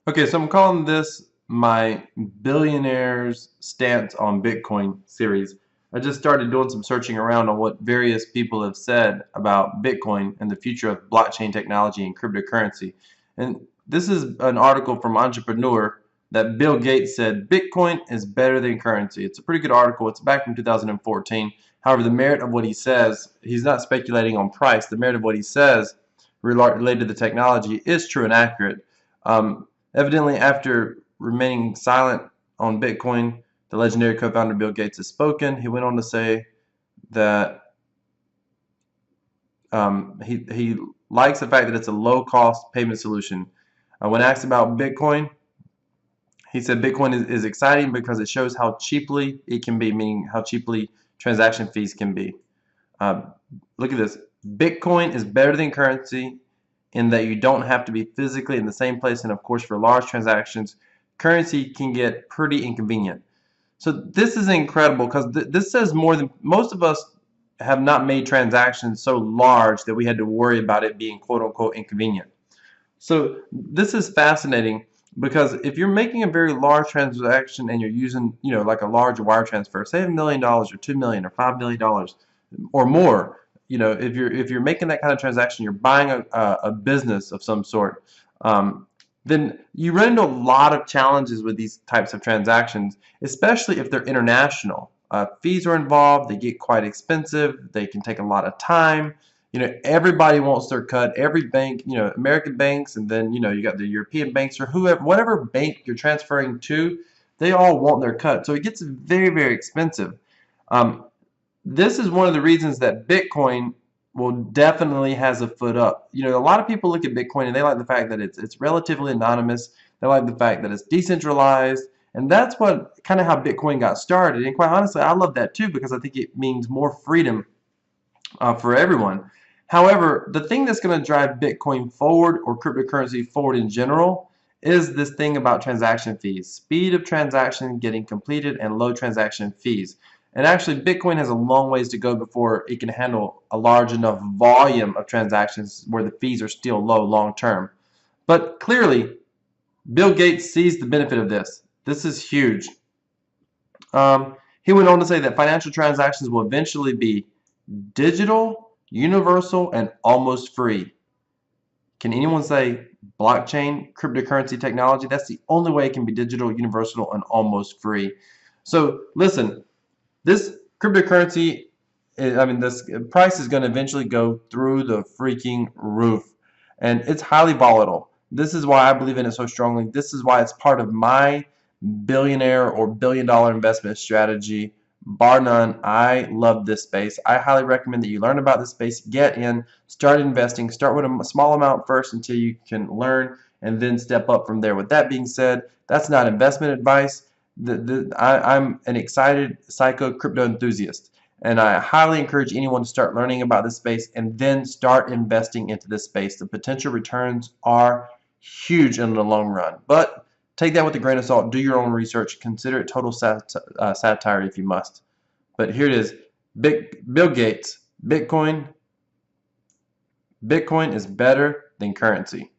Okay, so I'm calling this my billionaires stance on Bitcoin series. I just started doing some searching around on what various people have said about Bitcoin and the future of blockchain technology and cryptocurrency. And this is an article from Entrepreneur that Bill Gates said Bitcoin is better than currency. It's a pretty good article. It's back from 2014. However, the merit of what he says, he's not speculating on price. The merit of what he says related to the technology is true and accurate. Evidently, after remaining silent on Bitcoin, the legendary co-founder Bill Gates has spoken. He went on to say that he likes the fact that it's a low-cost payment solution. When asked about Bitcoin, he said Bitcoin is exciting because it shows how cheaply it can be, meaning how cheaply transaction fees can be. Uh, Look at this. Bitcoin is better than currency in that you don't have to be physically in the same place, and of course for large transactions currency can get pretty inconvenient. So this is incredible because this says more than most of us have not made transactions so large that we had to worry about it being quote unquote inconvenient. So this is fascinating because if you're making a very large transaction and you're using, like a large wire transfer, say $1 million or 2 million or $5 million or more, if you're making that kind of transaction, you're buying a business of some sort, then you run into a lot of challenges with these types of transactions, especially if they're international. Fees are involved, they get quite expensive, they can take a lot of time. Everybody wants their cut. Every bank, American banks, and then you got the European banks or whoever, whatever bank you're transferring to, they all want their cut. So it gets very, very expensive. Um, this is one of the reasons that Bitcoin will definitely has a foot up. A lot of people look at Bitcoin and they like the fact that it's relatively anonymous. They like the fact that it's decentralized, and that's what kind of how Bitcoin got started. And quite honestly, I love that too because I think it means more freedom for everyone. However, the thing that's going to drive Bitcoin forward or cryptocurrency forward in general is this thing about transaction fees. Speed of transaction getting completed and low transaction fees. And actually, Bitcoin has a long ways to go before it can handle a large enough volume of transactions where the fees are still low long term. But clearly, Bill Gates sees the benefit of this. This is huge. He went on to say that financial transactions will eventually be digital, universal, and almost free. Can anyone say blockchain, cryptocurrency technology? That's the only way it can be digital, universal, and almost free. So listen, this cryptocurrency, this price is going to eventually go through the freaking roof, and it's highly volatile. This is why I believe in it so strongly. This is why it's part of my billionaire or $1 billion investment strategy. Bar none, I love this space. I highly recommend that you learn about this space, get in, start investing, start with a small amount first until you can learn, and then step up from there. With that being said, that's not investment advice. I'm an excited psycho crypto enthusiast, and I highly encourage anyone to start learning about this space and then start investing into this space. The potential returns are huge in the long run, but take that with a grain of salt. Do your own research. Consider it total satire if you must. But here it is. Bill Gates, Bitcoin is better than currency.